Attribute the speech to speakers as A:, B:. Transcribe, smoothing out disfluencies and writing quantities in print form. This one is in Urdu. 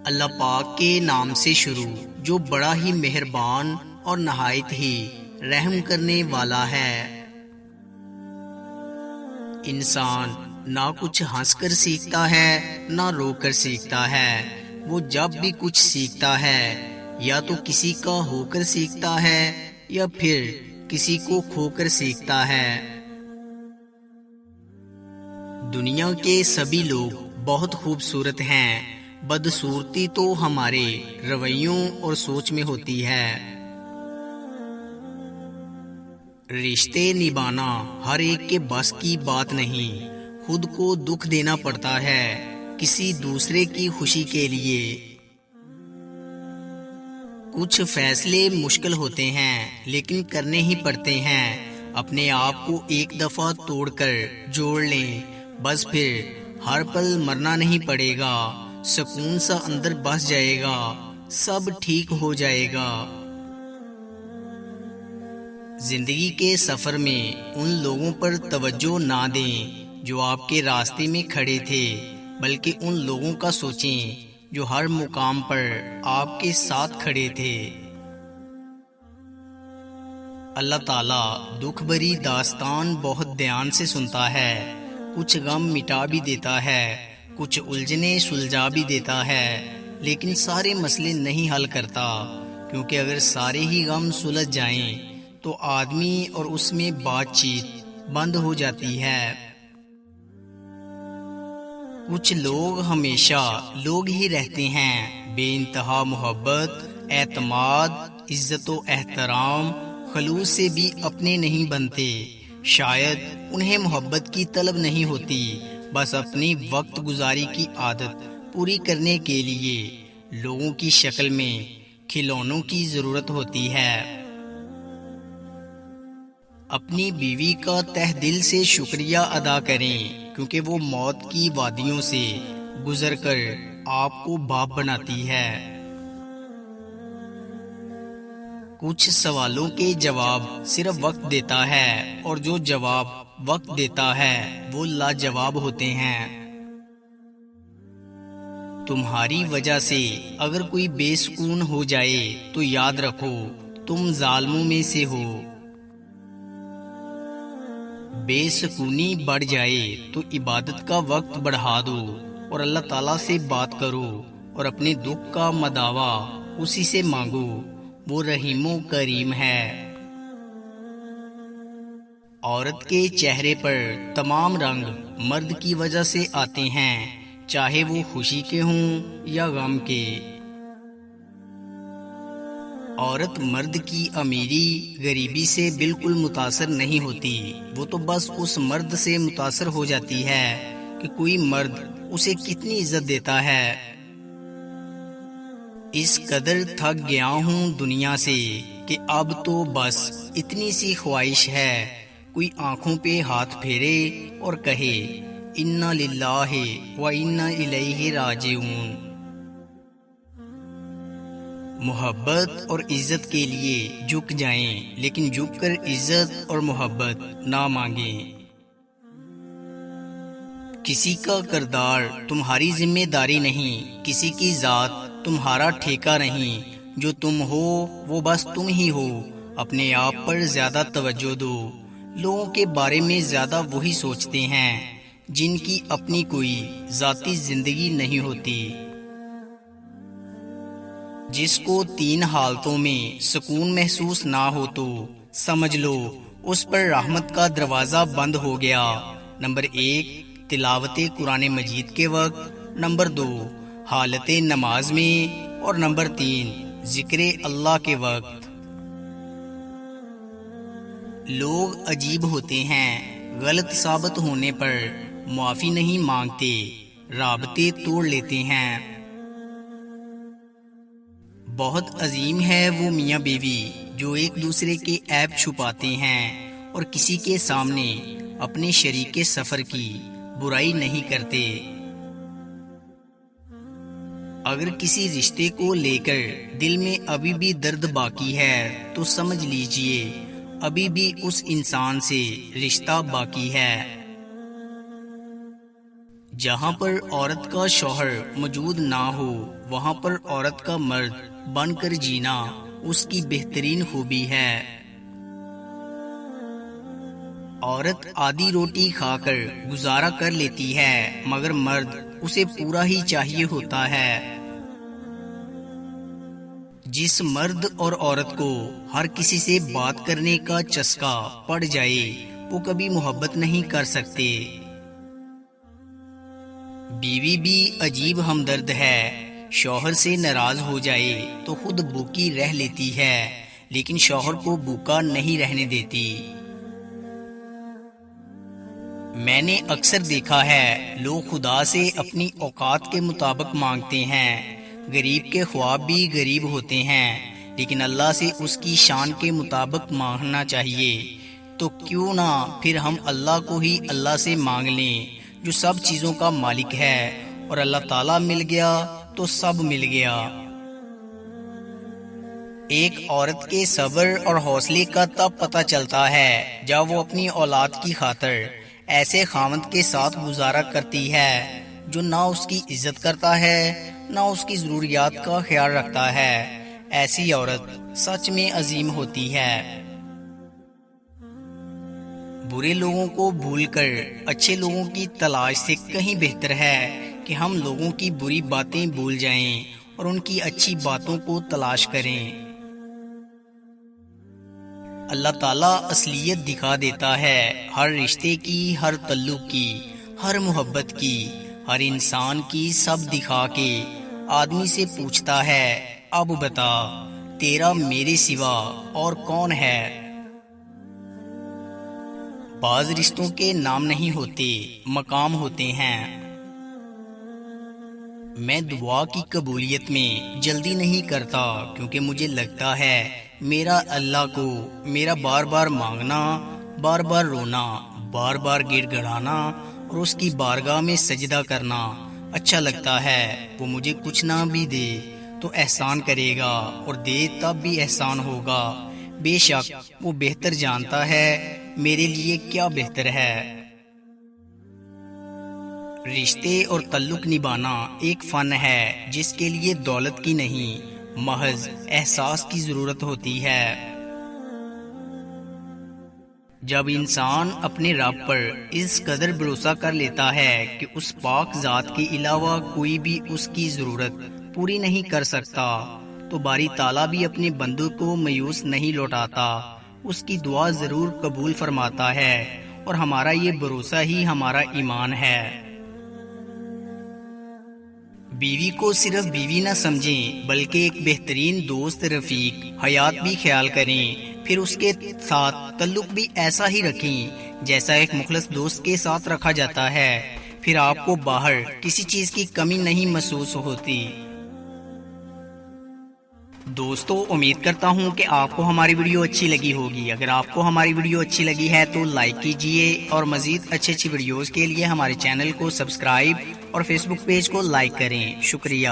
A: اللہ پاک کے نام سے شروع جو بڑا ہی مہربان اور نہایت ہی رحم کرنے والا ہے۔ انسان نہ کچھ ہنس کر سیکھتا ہے نہ رو کر سیکھتا ہے، وہ جب بھی کچھ سیکھتا ہے یا تو کسی کا ہو کر سیکھتا ہے یا پھر کسی کو کھو کر سیکھتا ہے۔ دنیا کے سبھی لوگ بہت خوبصورت ہیں، بدصورتی تو ہمارے رویوں اور سوچ میں ہوتی ہے۔ رشتے نبھانا ہر ایک کے بس کی بات نہیں، خود کو دکھ دینا پڑتا ہے کسی دوسرے کی خوشی کے لیے۔ کچھ فیصلے مشکل ہوتے ہیں لیکن کرنے ہی پڑتے ہیں، اپنے آپ کو ایک دفعہ توڑ کر جوڑ لیں، بس پھر ہر پل مرنا نہیں پڑے گا، سکون سا اندر بس جائے گا، سب ٹھیک ہو جائے گا۔ زندگی کے سفر میں ان لوگوں پر توجہ نہ دیں جو آپ کے راستے میں کھڑے تھے، بلکہ ان لوگوں کا سوچیں جو ہر مقام پر آپ کے ساتھ کھڑے تھے۔ اللہ تعالیٰ دکھ بھری داستان بہت دھیان سے سنتا ہے، کچھ غم مٹا بھی دیتا ہے، کچھ الجھنیں سلجھا بھی دیتا ہے، لیکن سارے مسئلے نہیں حل کرتا، کیونکہ اگر سارے ہی غم سلجھ جائیں تو آدمی اور اس میں بات چیت بند ہو جاتی ہے۔ کچھ لوگ ہمیشہ لوگ ہی رہتے ہیں، بے انتہا محبت، اعتماد، عزت و احترام، خلوص سے بھی اپنے نہیں بنتے۔ شاید انہیں محبت کی طلب نہیں ہوتی، بس اپنی وقت گزاری کی عادت پوری کرنے کے لیے لوگوں کی شکل میں کھلونوں کی ضرورت ہوتی ہے۔ اپنی بیوی کا تہ دل سے شکریہ ادا کریں، کیونکہ وہ موت کی وادیوں سے گزر کر آپ کو باپ بناتی ہے۔ کچھ سوالوں کے جواب صرف وقت دیتا ہے، اور جو جواب وقت دیتا ہے وہ لاجواب ہوتے ہیں۔ تمہاری وجہ سے اگر کوئی بے سکون ہو جائے تو یاد رکھو تم ظالموں میں سے ہو۔ بے سکونی بڑھ جائے تو عبادت کا وقت بڑھا دو اور اللہ تعالیٰ سے بات کرو، اور اپنے دکھ کا مداوا اسی سے مانگو، وہ رحیم و کریم ہے۔ عورت کے چہرے پر تمام رنگ مرد کی وجہ سے آتے ہیں، چاہے وہ خوشی کے ہوں یا غم کے۔ عورت مرد کی امیری غریبی سے بالکل متاثر نہیں ہوتی، وہ تو بس اس مرد سے متاثر ہو جاتی ہے کہ کوئی مرد اسے کتنی عزت دیتا ہے۔ اس قدر تھک گیا ہوں دنیا سے کہ اب تو بس اتنی سی خواہش ہے کوئی آنکھوں پہ ہاتھ پھیرے اور کہے انا للہ و انا الیہ راجعون۔ محبت اور عزت کے لیے جھک جائیں، لیکن جھک کر عزت اور محبت نہ مانگیں۔ کسی کا کردار تمہاری ذمہ داری نہیں، کسی کی ذات تمہارا ٹھیکہ نہیں، جو تم ہو وہ بس تم ہی ہو۔ اپنے آپ پر زیادہ توجہ دو، لوگوں کے بارے میں زیادہ وہی سوچتے ہیں جن کی اپنی کوئی ذاتی زندگی نہیں ہوتی۔ جس کو 3 حالتوں میں سکون محسوس نہ ہو تو سمجھ لو اس پر رحمت کا دروازہ بند ہو گیا۔ نمبر 1 تلاوت قرآن مجید کے وقت، نمبر 2 حالت نماز میں، اور نمبر 3 ذکر اللہ کے وقت۔ لوگ عجیب ہوتے ہیں، غلط ثابت ہونے پر معافی نہیں مانگتے، رابطے توڑ لیتے ہیں۔ بہت عظیم ہے وہ میاں بیوی جو ایک دوسرے کے عیب چھپاتے ہیں اور کسی کے سامنے اپنے شریک سفر کی برائی نہیں کرتے۔ اگر کسی رشتے کو لے کر دل میں ابھی بھی درد باقی ہے تو سمجھ لیجئے ابھی بھی اس انسان سے رشتہ باقی ہے۔ جہاں پر عورت کا شوہر موجود نہ ہو وہاں پر عورت کا مرد بن کر جینا اس کی بہترین خوبی ہے۔ عورت آدھی روٹی کھا کر گزارا کر لیتی ہے مگر مرد اسے پورا ہی چاہیے ہوتا ہے۔ جس مرد اور عورت کو ہر کسی سے بات کرنے کا چسکا پڑ جائے وہ کبھی محبت نہیں کر سکتے۔ بیوی بھی عجیب ہمدرد ہے، شوہر سے ناراض ہو جائے تو خود بھوکی رہ لیتی ہے لیکن شوہر کو بھوکا نہیں رہنے دیتی۔ میں نے اکثر دیکھا ہے لوگ خدا سے اپنی اوقات کے مطابق مانگتے ہیں، غریب کے خواب بھی غریب ہوتے ہیں لیکن اللہ سے اس کی شان کے مطابق مانگنا چاہیے۔ تو کیوں نہ پھر ہم اللہ کو ہی اللہ سے مانگ لیں جو سب چیزوں کا مالک ہے، اور اللہ تعالیٰ مل گیا تو سب مل گیا۔ ایک عورت کے صبر اور حوصلے کا تب پتہ چلتا ہے جب وہ اپنی اولاد کی خاطر ایسے خاوند کے ساتھ گزارا کرتی ہے جو نہ اس کی عزت کرتا ہے نہ اس کی ضروریات کا خیال رکھتا ہے۔ ایسی عورت سچ میں عظیم ہوتی ہے۔ برے لوگوں کو بھول کر اچھے لوگوں کی تلاش سے کہیں بہتر ہے کہ ہم لوگوں کی بری باتیں بھول جائیں اور ان کی اچھی باتوں کو تلاش کریں۔ اللہ تعالیٰ اصلیت دکھا دیتا ہے ہر رشتے کی، ہر تعلق کی، ہر محبت کی، ہر انسان کی، سب دکھا کے آدمی سے پوچھتا ہے اب بتا تیرا میرے سوا اور کون ہے۔ بعض رشتوں کے نام نہیں ہوتے، مقام ہوتے ہیں۔ میں دعا کی قبولیت میں جلدی نہیں کرتا کیونکہ مجھے لگتا ہے میرا اللہ کو میرا بار بار مانگنا، بار بار رونا، بار بار گڑ گڑانا اور اس کی بارگاہ میں سجدہ کرنا اچھا لگتا ہے۔ وہ مجھے کچھ نہ بھی دے تو احسان کرے گا اور دے تب بھی احسان ہوگا۔ بے شک وہ بہتر جانتا ہے میرے لیے کیا بہتر ہے۔ رشتے اور تعلق نبھانا ایک فن ہے جس کے لیے دولت کی نہیں محض احساس کی ضرورت ہوتی ہے۔ جب انسان اپنے رب پر اس قدر بھروسہ کر لیتا ہے کہ اس پاک ذات کے علاوہ کوئی بھی اس کی ضرورت پوری نہیں کر سکتا تو باری تعالیٰ بھی اپنے بندوں کو مایوس نہیں لوٹاتا، اس کی دعا ضرور قبول فرماتا ہے، اور ہمارا یہ بھروسہ ہی ہمارا ایمان ہے۔ بیوی کو صرف بیوی نہ سمجھیں بلکہ ایک بہترین دوست، رفیق حیات بھی خیال کریں، پھر اس کے ساتھ تعلق بھی ایسا ہی رکھیں جیسا ایک مخلص دوست کے ساتھ رکھا جاتا ہے، پھر آپ کو باہر کسی چیز کی کمی نہیں محسوس ہوتی۔ دوستو، امید کرتا ہوں کہ آپ کو ہماری ویڈیو اچھی لگی ہوگی۔ اگر آپ کو ہماری ویڈیو اچھی لگی ہے تو لائک کیجئے اور مزید اچھی ویڈیوز کے لیے ہمارے چینل کو سبسکرائب اور فیس بک پیج کو لائک کریں۔ شکریہ۔